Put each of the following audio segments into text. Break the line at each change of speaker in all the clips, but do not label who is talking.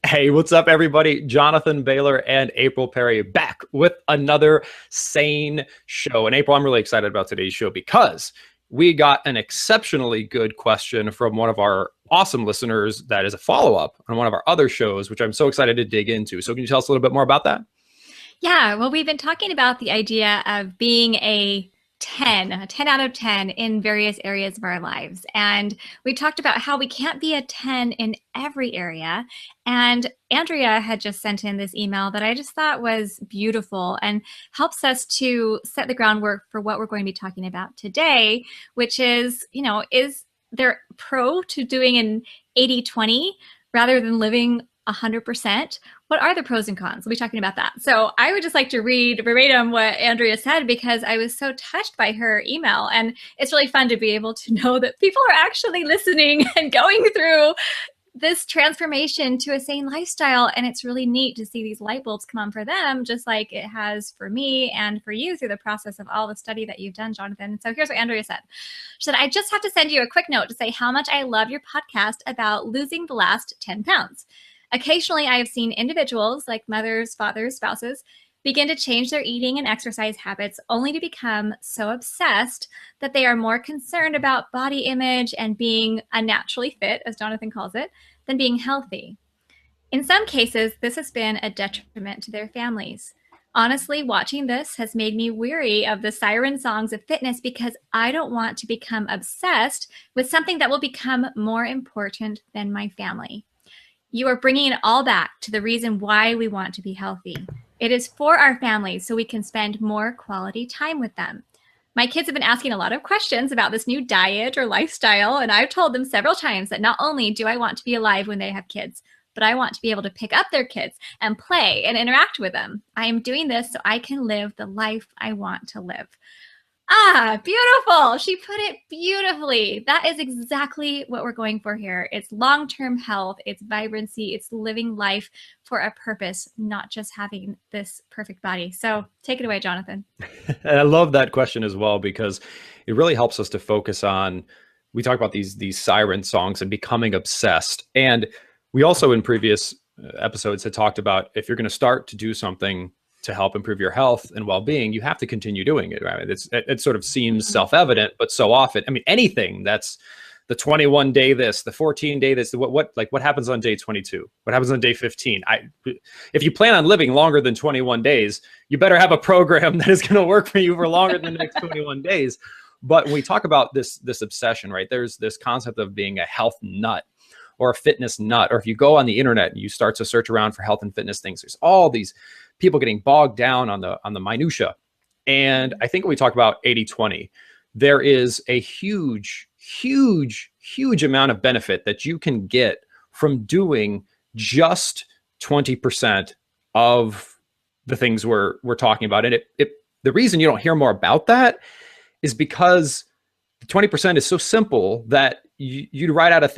Hey, what's up, everybody? Jonathan Bailor and April Perry back with another SANE show. And April, I'm really excited about today's show because we got an exceptionally good question from one of our awesome listeners that is a follow-up on one of our other shows, which I'm so excited to dig into. So can you tell us a little bit more about that?
Yeah, well, we've been talking about the idea of being a 10 out of 10 in various areas of our lives. And we talked about how we can't be a 10 in every area. And Andrea had just sent in this email that I just thought was beautiful and helps us to set the groundwork for what we're going to be talking about today, which is, is there pro to doing an 80-20 rather than living 100%? What are the pros and cons? We'll be talking about that. So I would just like to read verbatim what Andrea said because I was so touched by her email. And it's really fun to be able to know that people are actually listening and going through this transformation to a sane lifestyle. And it's really neat to see these light bulbs come on for them, just like it has for me and for you through the process of all the study that you've done, Jonathan. So here's what Andrea said. She said, I just have to send you a quick note to say how much I love your podcast about losing the last 10 pounds. Occasionally, I have seen individuals like mothers, fathers, spouses begin to change their eating and exercise habits only to become so obsessed that they are more concerned about body image and being unnaturally fit, as Jonathan calls it, than being healthy. In some cases, this has been a detriment to their families. Honestly, watching this has made me weary of the siren songs of fitness because I don't want to become obsessed with something that will become more important than my family. You are bringing it all back to the reason why we want to be healthy. It is for our families so we can spend more quality time with them. My kids have been asking a lot of questions about this new diet or lifestyle, and I've told them several times that not only do I want to be alive when they have kids, but I want to be able to pick up their kids and play and interact with them. I am doing this so I can live the life I want to live. Ah, beautiful. She put it beautifully. That is exactly what we're going for here. It's long-term health, it's vibrancy, it's living life for a purpose, not just having this perfect body. So take it away, Jonathan.
And I love that question as well because it really helps us to focus on, we talk about these siren songs and becoming obsessed. And we also in previous episodes had talked about if you're going to start to do something to help improve your health and well-being, you have to continue doing it. Right? It sort of seems self-evident, but so often, I mean, anything that's the 21 day this, the 14 day this, what happens on day 22? What happens on day 15? If you plan on living longer than 21 days, you better have a program that is going to work for you for longer than the next 21 days. But when we talk about this obsession, right, there's this concept of being a health nut or a fitness nut, or if you go on the internet and you start to search around for health and fitness things, there's all these people getting bogged down on the minutia. And I think when we talk about 80-20, there is a huge amount of benefit that you can get from doing just 20% of the things we're talking about. And the reason you don't hear more about that is because 20% is so simple that you run out of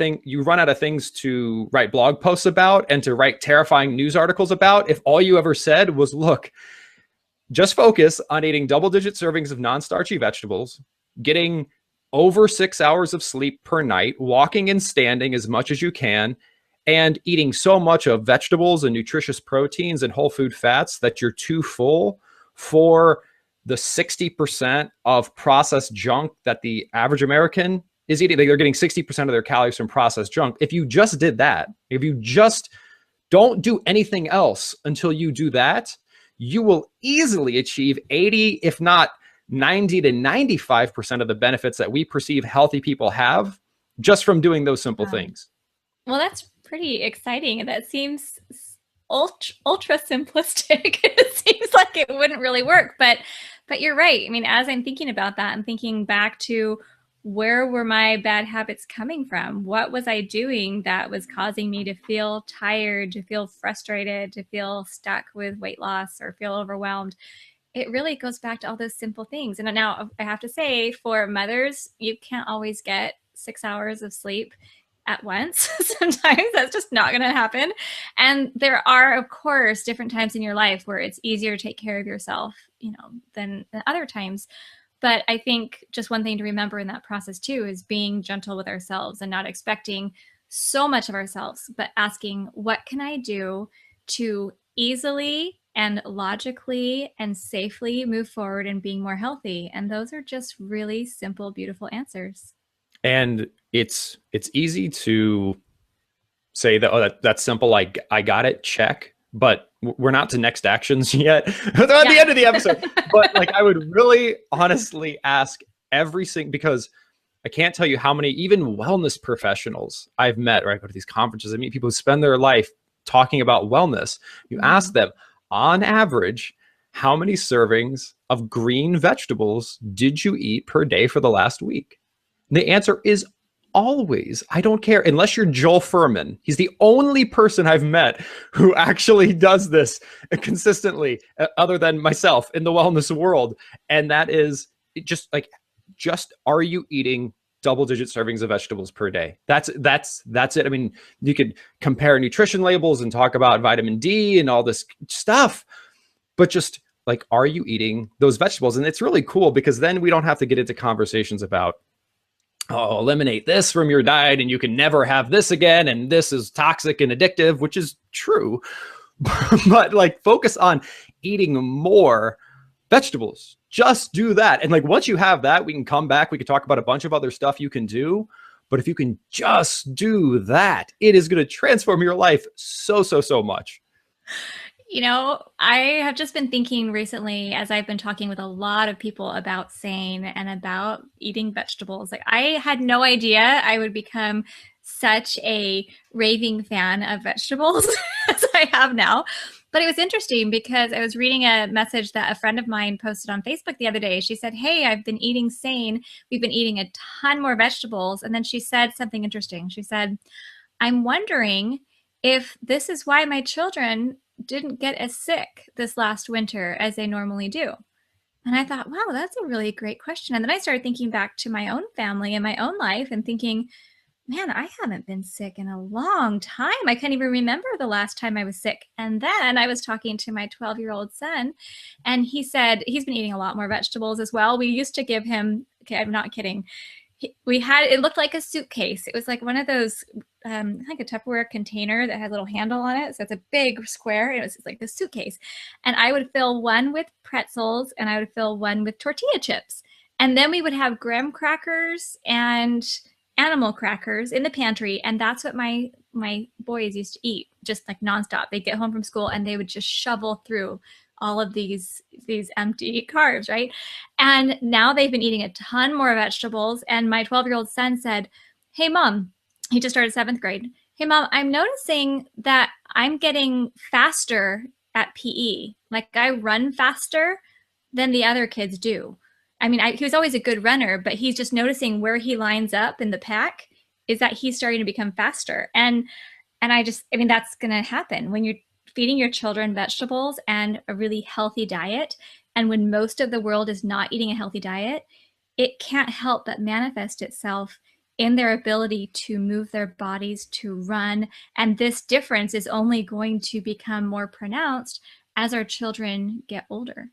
things to write blog posts about and to write terrifying news articles about if all you ever said was, look, just focus on eating double-digit servings of non-starchy vegetables, getting over 6 hours of sleep per night, walking and standing as much as you can, and eating so much of vegetables and nutritious proteins and whole food fats that you're too full for the 60% of processed junk that the average American is eating. They're getting 60% of their calories from processed junk. If you just did that, if you just don't do anything else until you do that, you will easily achieve 80, if not 90 to 95% of the benefits that we perceive healthy people have just from doing those simple things.
Well, that's pretty exciting. That seems ultra simplistic. It seems like it wouldn't really work, but you're right. I mean, as I'm thinking about that, I'm thinking back to where were my bad habits coming from? What was I doing that was causing me to feel tired, to feel frustrated, to feel stuck with weight loss or feel overwhelmed? It really goes back to all those simple things. And now I have to say, for mothers, you can't always get 6 hours of sleep at once. Sometimes that's just not going to happen. And there are, of course, different times in your life where it's easier to take care of yourself, than other times. But I think just one thing to remember in that process too is being gentle with ourselves and not expecting so much of ourselves, but asking, what can I do to easily and logically and safely move forward and being more healthy? And those are just really simple, beautiful answers.
And it's easy to say that, oh, that's simple. I got it, check. But we're not to next actions yet. At the end of the episode. But like, I would really honestly ask every single, because I can't tell you how many even wellness professionals I've met, or I go to these conferences, I meet people who spend their life talking about wellness. You ask them, on average, how many servings of green vegetables did you eat per day for the last week? And the answer is always, I don't care, unless you're Joel Furman. He's the only person I've met who actually does this consistently, other than myself in the wellness world. And that is just like, are you eating double-digit servings of vegetables per day? That's it. I mean, you could compare nutrition labels and talk about vitamin D and all this stuff, but just like, are you eating those vegetables? And it's really cool because then we don't have to get into conversations about, oh, eliminate this from your diet and you can never have this again, and this is toxic and addictive, which is true. But like, focus on eating more vegetables. Just do that. And like, once you have that, we can come back. We can talk about a bunch of other stuff you can do. But if you can just do that, it is going to transform your life so much.
You know, I have just been thinking recently, as I've been talking with a lot of people about SANE and about eating vegetables, like, I had no idea I would become such a raving fan of vegetables as I have now. But it was interesting because I was reading a message that a friend of mine posted on Facebook the other day. She said, hey, I've been eating SANE. We've been eating a ton more vegetables. And then she said something interesting. She said, I'm wondering if this is why my children didn't get as sick this last winter as they normally do. And I thought, wow, that's a really great question. And then I started thinking back to my own family and my own life and thinking, man, I haven't been sick in a long time. I can't even remember the last time I was sick. And then I was talking to my 12-year-old son, and he said he's been eating a lot more vegetables as well. We used to give him, okay, I'm not kidding. It looked like a suitcase. It was like one of those, like a Tupperware container that had a little handle on it. So it's a big square. It was like a suitcase. And I would fill one with pretzels and I would fill one with tortilla chips. And then we would have graham crackers and animal crackers in the pantry. And that's what my boys used to eat, just like nonstop. They'd get home from school and they would just shovel through all of these empty carbs, right? And now they've been eating a ton more vegetables. And my 12-year-old son said, hey, Mom, he just started 7th grade. Hey, Mom, I'm noticing that I'm getting faster at PE. Like, I run faster than the other kids do. I mean, he was always a good runner, but he's just noticing where he lines up in the pack is that he's starting to become faster. And I mean, that's going to happen when you're feeding your children vegetables and a really healthy diet. And when most of the world is not eating a healthy diet, it can't help but manifest itself in their ability to move their bodies, to run. And this difference is only going to become more pronounced as our children get older.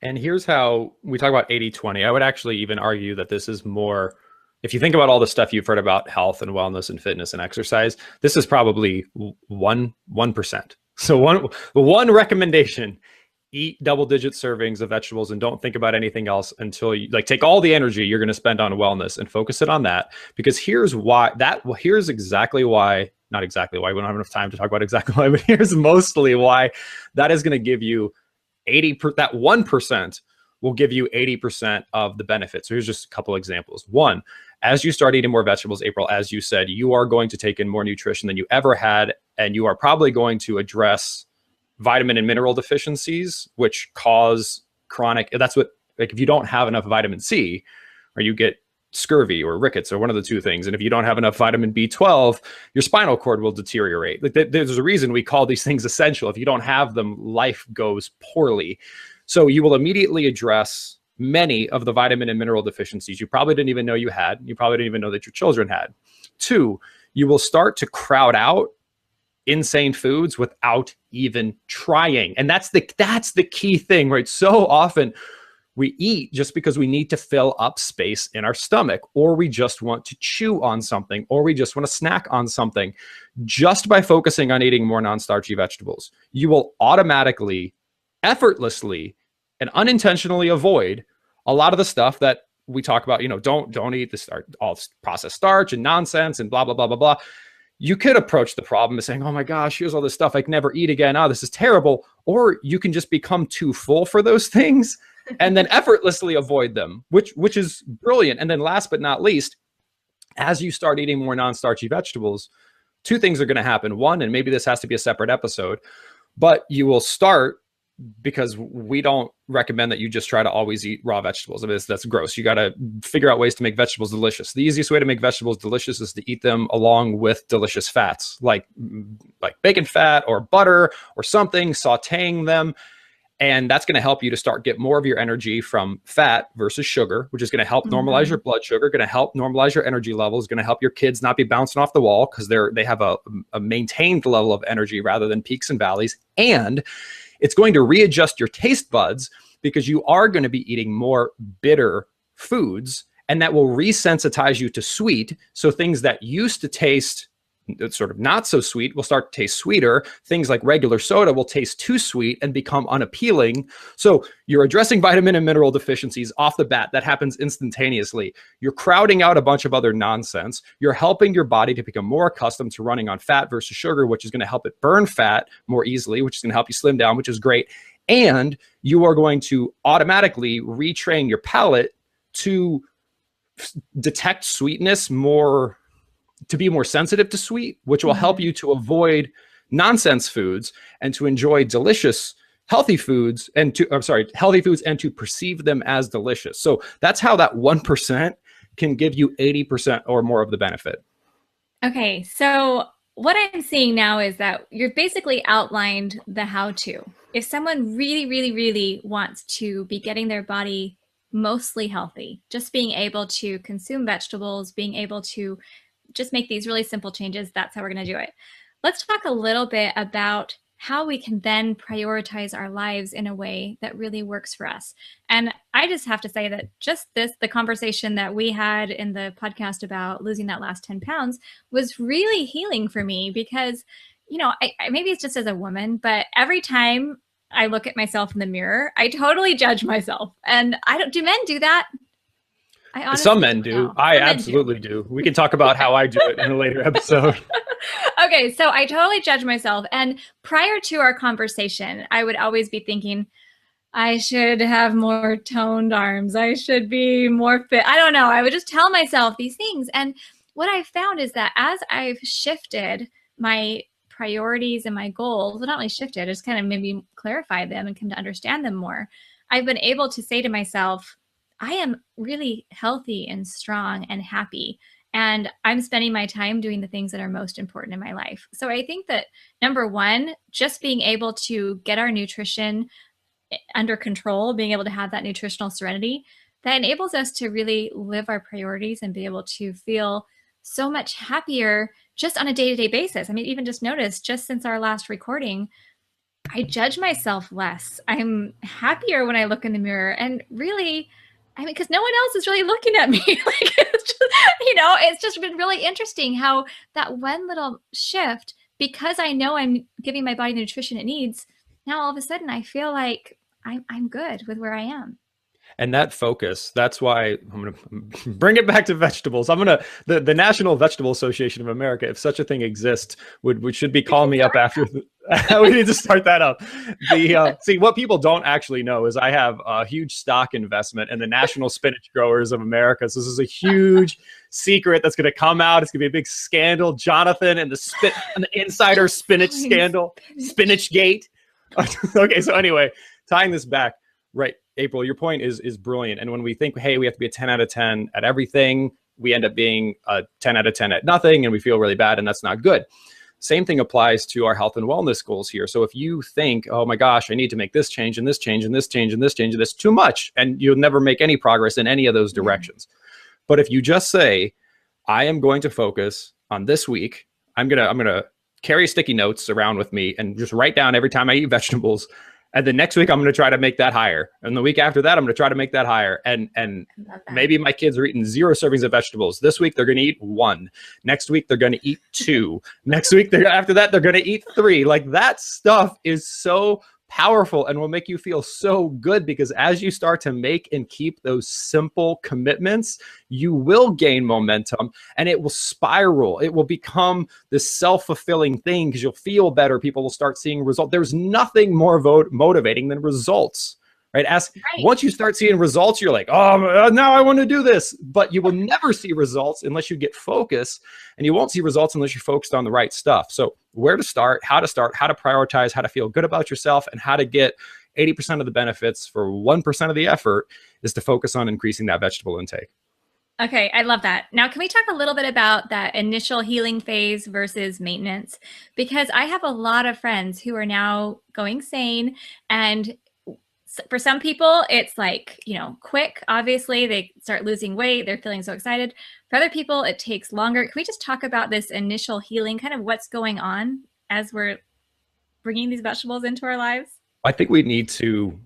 And here's how we talk about 80-20. I would actually even argue that this is more, if you think about all the stuff you've heard about health and wellness and fitness and exercise, this is probably 1%. So one recommendation, eat double-digit servings of vegetables and don't think about anything else until you take all the energy you're going to spend on wellness and focus it on that. Because here's exactly why, not exactly why, we don't have enough time to talk about exactly why, but here's mostly why that is going to give you that 1% will give you 80% of the benefits. So here's just a couple examples. One, as you start eating more vegetables, April, as you said, you are going to take in more nutrition than you ever had, and you are probably going to address vitamin and mineral deficiencies, which cause chronic, that's what, like, if you don't have enough vitamin C, or you get scurvy or rickets or one of the two things. And if you don't have enough vitamin B12, your spinal cord will deteriorate. Like, there's a reason we call these things essential. If you don't have them, life goes poorly. So you will immediately address many of the vitamin and mineral deficiencies you probably didn't even know you had. You probably didn't even know that your children had. Two, you will start to crowd out insane foods without even trying. And that's the key thing, right? So often We eat just because we need to fill up space in our stomach, or we just want to chew on something, or we just want to snack on something. Just by focusing on eating more non-starchy vegetables, you will automatically, effortlessly, and unintentionally avoid a lot of the stuff that we talk about. Don't eat this all processed starch and nonsense and blah, blah, blah, blah, blah. You could approach the problem by saying, oh my gosh, here's all this stuff I can never eat again. Oh, this is terrible. Or you can just become too full for those things and then effortlessly avoid them, which is brilliant. And then last but not least, as you start eating more non-starchy vegetables, two things are going to happen. One, and maybe this has to be a separate episode, but you will start, because we don't recommend that you just try to always eat raw vegetables. I mean, that's gross. You got to figure out ways to make vegetables delicious. The easiest way to make vegetables delicious is to eat them along with delicious fats, like bacon fat or butter or something, sauteing them. And that's going to help you to start get more of your energy from fat versus sugar, which is going to help normalize your blood sugar, going to help normalize your energy levels, going to help your kids not be bouncing off the wall because they have a maintained level of energy rather than peaks and valleys. And it's going to readjust your taste buds because you are going to be eating more bitter foods, and that will resensitize you to sweet. So things that used to taste sort of not so sweet will start to taste sweeter. Things like regular soda will taste too sweet and become unappealing. So you're addressing vitamin and mineral deficiencies off the bat. That happens instantaneously. You're crowding out a bunch of other nonsense. You're helping your body to become more accustomed to running on fat versus sugar, which is going to help it burn fat more easily, which is going to help you slim down, which is great. And you are going to automatically retrain your palate to detect sweetness more, to be more sensitive to sweet, which will help you to avoid nonsense foods and to enjoy delicious, healthy foods and to perceive them as delicious. So that's how that 1% can give you 80% or more of the benefit.
Okay. So what I'm seeing now is that you've basically outlined the how-to. If someone really, really, really wants to be getting their body mostly healthy, just being able to consume vegetables, being able to just make these really simple changes, that's how we're going to do it. Let's talk a little bit about how we can then prioritize our lives in a way that really works for us. And I just have to say that the conversation that we had in the podcast about losing that last 10 pounds was really healing for me because, I maybe it's just as a woman, but every time I look at myself in the mirror, I totally judge myself. And do men do that?
Some men do. I absolutely do. We can talk about how I do it in a later episode.
Okay, so I totally judge myself. And prior to our conversation, I would always be thinking, I should have more toned arms. I should be more fit. I don't know. I would just tell myself these things. And what I found is that as I've shifted my priorities and my goals, well, not really shifted, just kind of maybe clarified them and come to understand them more, I've been able to say to myself, I am really healthy and strong and happy. And I'm spending my time doing the things that are most important in my life. So I think that number one, just being able to get our nutrition under control, being able to have that nutritional serenity, that enables us to really live our priorities and be able to feel so much happier just on a day-to-day basis. I mean, even just notice, just since our last recording, I judge myself less. I'm happier when I look in the mirror, and really, because no one else is really looking at me. It's just been really interesting how that one little shift, because I know I'm giving my body the nutrition it needs, now all of a sudden I feel like I'm good with where I am.
And that focus, that's why I'm going to bring it back to vegetables. The National Vegetable Association of America, if such a thing exists, should be calling me up after. We need to start that up. See, what people don't actually know is I have a huge stock investment in the National Spinach Growers of America. So this is a huge secret that's going to come out. It's going to be a big scandal. Jonathan and the insider spinach scandal, Spinach Gate. Okay, so anyway, tying this back, right, April, your point is brilliant. And when we think, hey, we have to be a 10 out of 10 at everything, we end up being a 10 out of 10 at nothing, and we feel really bad, and that's not good. Same thing applies to our health and wellness goals here. So if you think, oh my gosh, I need to make this change and this change and this change and this change, and that's too much, and you'll never make any progress in any of those directions. But if you just say, I am going to focus on this week, I'm gonna carry sticky notes around with me and just write down every time I eat vegetables, And the next week I'm going to try to make that higher. And the week after that, I'm going to try to make that higher. And maybe my kids are eating 0 servings of vegetables. This week they're going to eat 1. Next week they're going to eat 2. Next week after that they're going to eat 3. Like, that stuff is so powerful and will make you feel so good, because as you start to make and keep those simple commitments, you will gain momentum and it will spiral. It will become this self-fulfilling thing because you'll feel better. People will start seeing results. There's nothing more motivating than results, right? Once you start seeing results, you're like, oh, now I want to do this. But you will never see results unless you get focused, and you won't see results unless you're focused on the right stuff. So where to start, how to prioritize, how to feel good about yourself, and how to get 80% of the benefits for 1% of the effort is to focus on increasing that vegetable intake.
Okay, I love that. Now, can we talk a little bit about that initial healing phase versus maintenance? Because I have a lot of friends who are now going SANE, and for some people, it's like, quick. Obviously, they start losing weight. They're feeling so excited. For other people, it takes longer. Can we just talk about this initial healing, kind of what's going on as we're bringing these vegetables into our lives?
I think we need to,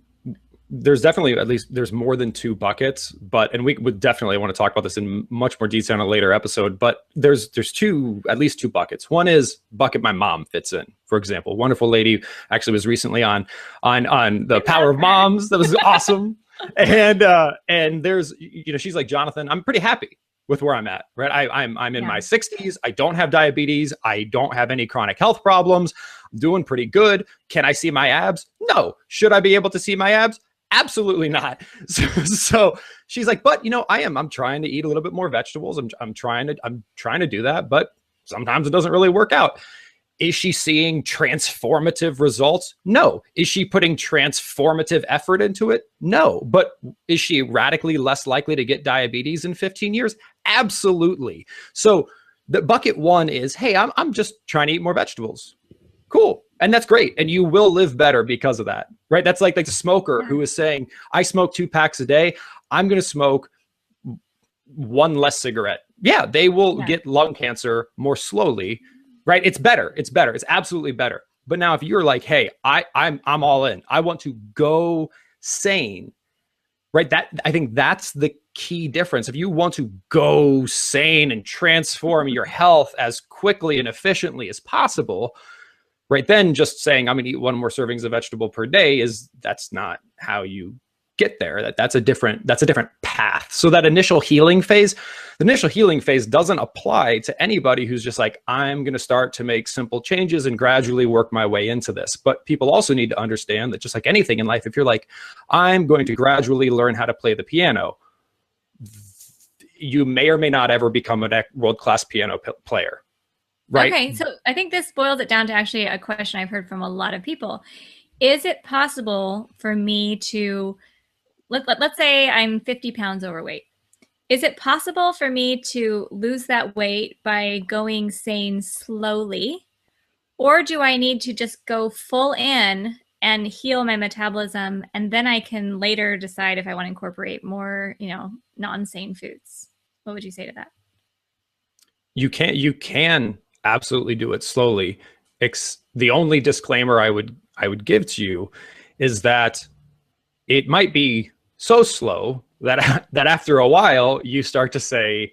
there's definitely, at least there's more than 2 buckets, and we would definitely want to talk about this in much more detail in a later episode, but there's at least 2 buckets. One is bucket my mom fits in, for example. Wonderful lady actually was recently on the Power of Moms. That was awesome. And there's, she's like, Jonathan, I'm pretty happy with where I'm at, right? I'm in my 60s. I don't have diabetes. I don't have any chronic health problems. I'm doing pretty good. Can I see my abs? No. Should I be able to see my abs? Absolutely not. So she's like, but I'm trying to eat a little bit more vegetables. I'm trying to do that, but sometimes it doesn't really work out. Is she seeing transformative results? No. Is she putting transformative effort into it? No. But is she radically less likely to get diabetes in 15 years? Absolutely. So the bucket 1 is, hey, I'm just trying to eat more vegetables. Cool. And that's great. And you will live better because of that, right? That's like the smoker who is saying, I smoke 2 packs a day. I'm going to smoke 1 less cigarette. Yeah, they will get lung cancer more slowly, right? It's better. It's better. It's absolutely better. But now if you're like, hey, I'm all in, I want to go SANE, right? I think that's the key difference. If you want to go SANE and transform your health as quickly and efficiently as possible, right, then just saying I'm going to eat 1 more servings of vegetable per day that's not how you get there. That's a different path. So that initial healing phase, the initial healing phase doesn't apply to anybody who's just like, I'm going to start to make simple changes and gradually work my way into this. But people also need to understand that just like anything in life, if you're like, I'm going to gradually learn how to play the piano, you may or may not ever become a world-class piano player. Right.
Okay, so I think this boils it down to actually a question I've heard from a lot of people. Is it possible for me to, let's say I'm 50 pounds overweight. Is it possible for me to lose that weight by going SANE slowly? Or do I need to just go full in and heal my metabolism, and then I can later decide if I want to incorporate more, non-SANE foods? What would you say to that?
You can absolutely do it slowly. The only disclaimer I would give to you is that it might be so slow that after a while you start to say,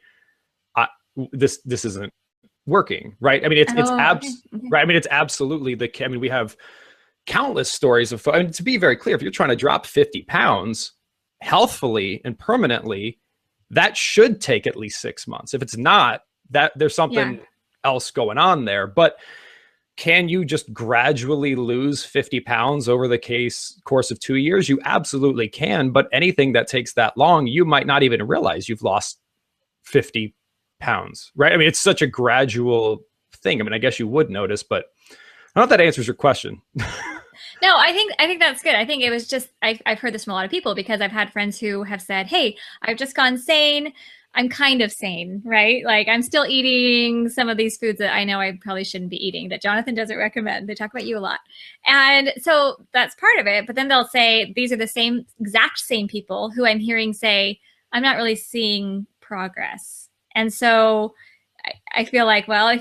this isn't working, right? I mean, right. I mean, it's absolutely we have countless stories of, to be very clear, if you're trying to drop 50 pounds healthfully and permanently, that should take at least 6 months. If it's not, that there's something else going on there. But can you just gradually lose 50 pounds over the course of 2 years? You absolutely can. But anything that takes that long, you might not even realize you've lost 50 pounds, right? I mean, it's such a gradual thing. I mean, I guess you would notice, but I don't know if that answers your question.
No, I think that's good. I think it was just, I've heard this from a lot of people because I've had friends who have said, hey, I've just gone SANE. I'm kind of sane, right? Like I'm still eating some of these foods that I know I probably shouldn't be eating, that Jonathan doesn't recommend. They talk about you a lot. And so that's part of it. But then they'll say, these are the exact same people who I'm hearing say, I'm not really seeing progress. And so I feel like, well, I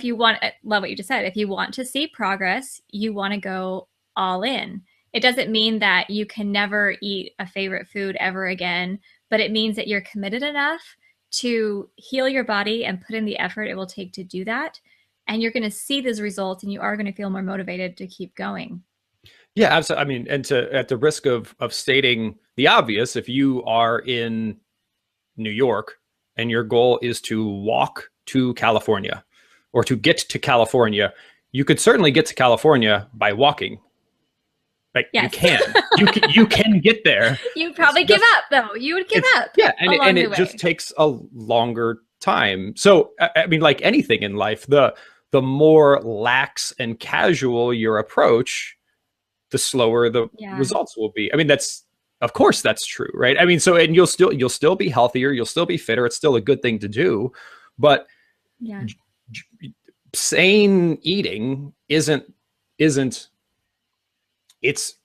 love what you just said. If you want to see progress, you want to go all in. It doesn't mean that you can never eat a favorite food ever again, but it means that you're committed enough to heal your body and put in the effort it will take to do that. And you're going to see those results and you are going to feel more motivated to keep going.
Yeah, absolutely. I mean, and to at the risk of stating the obvious, if you are in New York and your goal is to walk to California or to get to California, you could certainly get to California by walking. Like
Yes.
you can get there.
You'd probably give up though. You would give up.
Yeah, and
the
it
way.
just takes a longer time. So I mean, like anything in life, the more lax and casual your approach, the slower the results will be. I mean, that's of course that's true, right? I mean, so and you'll still be healthier, you'll still be fitter. It's still a good thing to do, but
yeah,
sane eating isn't it's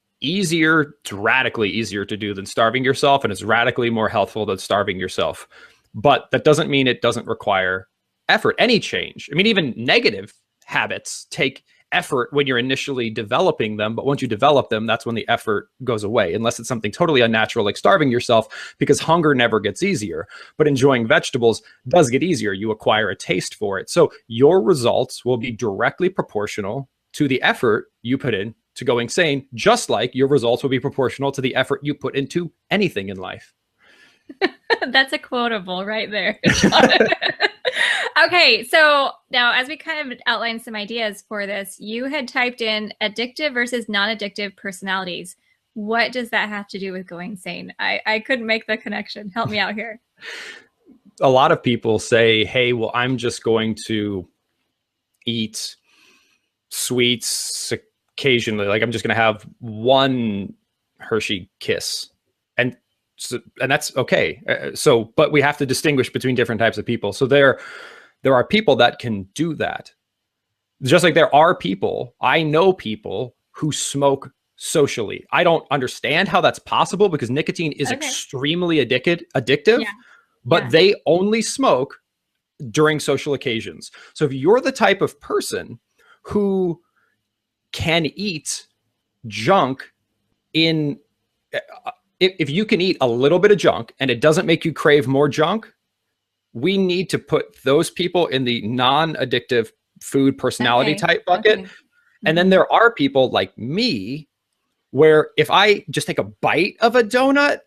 radically easier to do than starving yourself, and it's radically more healthful than starving yourself. But that doesn't mean it doesn't require effort. Any change, I mean, even negative habits take effort when you're initially developing them, but once you develop them, that's when the effort goes away, unless it's something totally unnatural like starving yourself, because hunger never gets easier. But enjoying vegetables does get easier. You acquire a taste for it. So your results will be directly proportional to the effort you put in to going sane, just like your results will be proportional to the effort you put into anything in life.
That's a quotable right there. Okay, so now as we kind of outlined some ideas for this, you had typed in addictive versus non-addictive personalities. What does that have to do with going sane? I couldn't make the connection. Help me out here.
A lot of people say, hey, well, I'm just going to eat sweets occasionally. Like I'm just going to have one Hershey Kiss. And that's okay. But we have to distinguish between different types of people. So there are people that can do that. Just like there are people, I know people who smoke socially. I don't understand how that's possible because nicotine is extremely addictive, but they only smoke during social occasions. So if you're the type of person who can eat junk if you can eat a little bit of junk and it doesn't make you crave more junk, we need to put those people in the non-addictive food personality type bucket. And then there are people like me where if I just take a bite of a donut,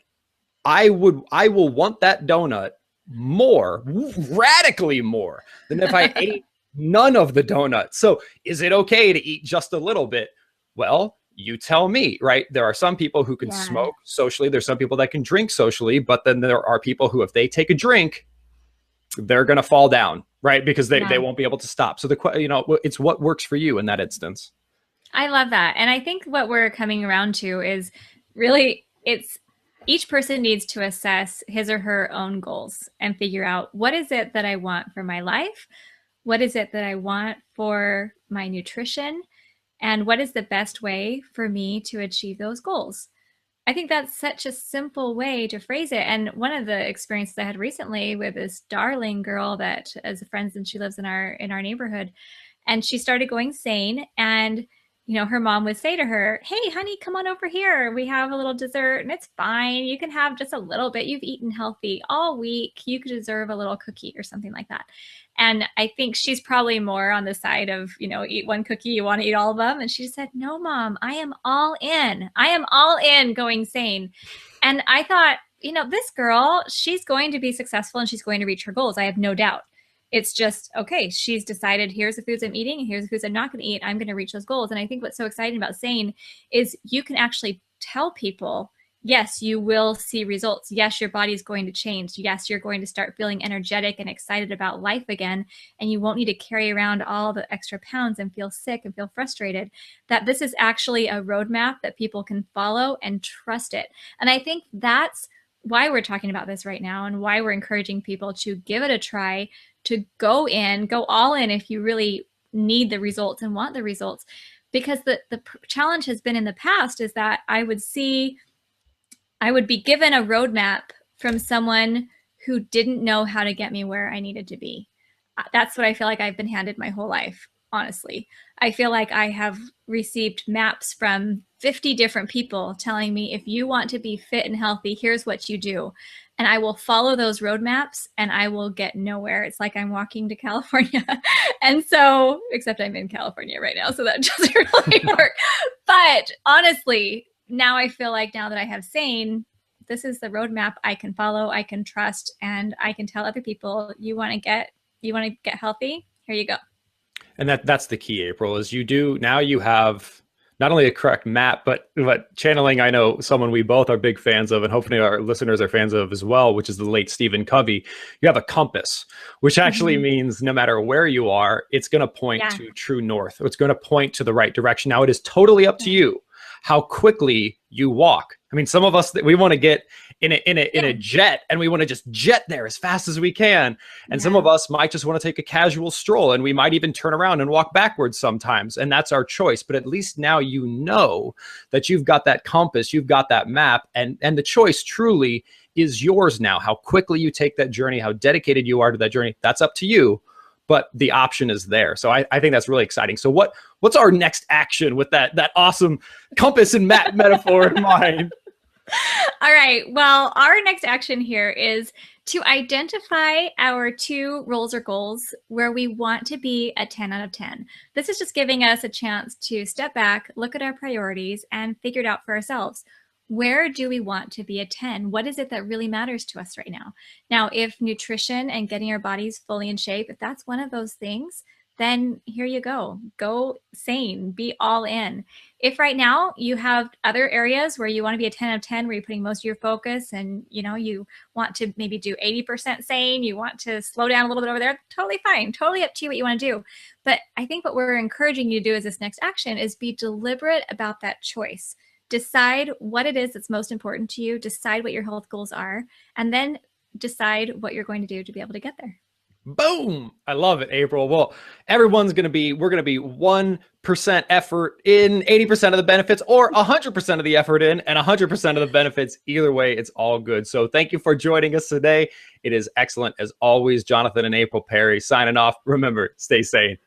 I will want that donut more, radically more than if I ate none of the donuts. So is it okay to eat just a little bit? Well, you tell me, right? There are some people who can smoke socially. There's some people that can drink socially, but then there are people who, if they take a drink, they're going to fall down, right? Because they won't be able to stop. So it's what works for you in that instance.
I love that. And I think what we're coming around to is really each person needs to assess his or her own goals and figure out, what is it that I want for my life? What is it that I want for my nutrition? And what is the best way for me to achieve those goals? I think that's such a simple way to phrase it. And one of the experiences I had recently with this darling girl that is a friend, and she lives in our neighborhood, and she started going sane. And her mom would say to her, hey, honey, come on over here. We have a little dessert and it's fine. You can have just a little bit. You've eaten healthy all week. You could deserve a little cookie or something like that. And I think she's probably more on the side of, eat one cookie, you want to eat all of them. And she just said, no, Mom, I am all in. I am all in going sane. And I thought, this girl, she's going to be successful and she's going to reach her goals. I have no doubt. It's just, okay, she's decided, here's the foods I'm eating, and here's the foods I'm not going to eat. I'm going to reach those goals. And I think what's so exciting about SANE is you can actually tell people, yes, you will see results. Yes, your body is going to change. Yes, you're going to start feeling energetic and excited about life again. And you won't need to carry around all the extra pounds and feel sick and feel frustrated. That this is actually a roadmap that people can follow and trust it. And I think that's why we're talking about this right now and why we're encouraging people to give it a try, to go all in if you really need the results and want the results. Because the challenge has been in the past is that I would be given a roadmap from someone who didn't know how to get me where I needed to be. That's what I feel like I've been handed my whole life, honestly. I feel like I have received maps from 50 different people telling me, if you want to be fit and healthy, here's what you do. And I will follow those roadmaps and I will get nowhere. It's like I'm walking to California. And so, except I'm in California right now, so that doesn't really work. But honestly, now I feel like now that I have SANE, this is the roadmap I can follow, I can trust, and I can tell other people, you want to get healthy? Here you go.
And that's the key, April, is now you have not only a correct map, but channeling, I know someone we both are big fans of, and hopefully our listeners are fans of as well, which is the late Stephen Covey. You have a compass, which actually means no matter where you are, it's going to point to true north. It's going to point to the right direction. Now, it is totally up to you how quickly you walk. I mean, some of us, we want to get in a jet, and we want to just jet there as fast as we can. And some of us might just want to take a casual stroll, and we might even turn around and walk backwards sometimes. And that's our choice. But at least now you know that you've got that compass, you've got that map, and the choice truly is yours now. How quickly you take that journey, how dedicated you are to that journey, that's up to you. But the option is there. So I think that's really exciting. So what's our next action with that awesome compass and map metaphor in mind?
All right. Well, our next action here is to identify our 2 roles or goals where we want to be a 10 out of 10. This is just giving us a chance to step back, look at our priorities, and figure it out for ourselves. Where do we want to be a 10? What is it that really matters to us right now? Now, if nutrition and getting our bodies fully in shape, if that's one of those things, then here you go. Go SANE, be all in. If right now you have other areas where you want to be a 10 out of 10, where you're putting most of your focus and you want to maybe do 80% SANE, you want to slow down a little bit over there, totally fine. Totally up to you what you want to do. But I think what we're encouraging you to do as this next action is be deliberate about that choice. Decide what it is that's most important to you, decide what your health goals are, and then decide what you're going to do to be able to get there.
Boom. I love it, April. Well, we're going to be 1% effort in 80% of the benefits, or 100% of the effort in and 100% of the benefits. Either way, it's all good. So thank you for joining us today. It is excellent as always. Jonathan and April Perry signing off. Remember, stay sane.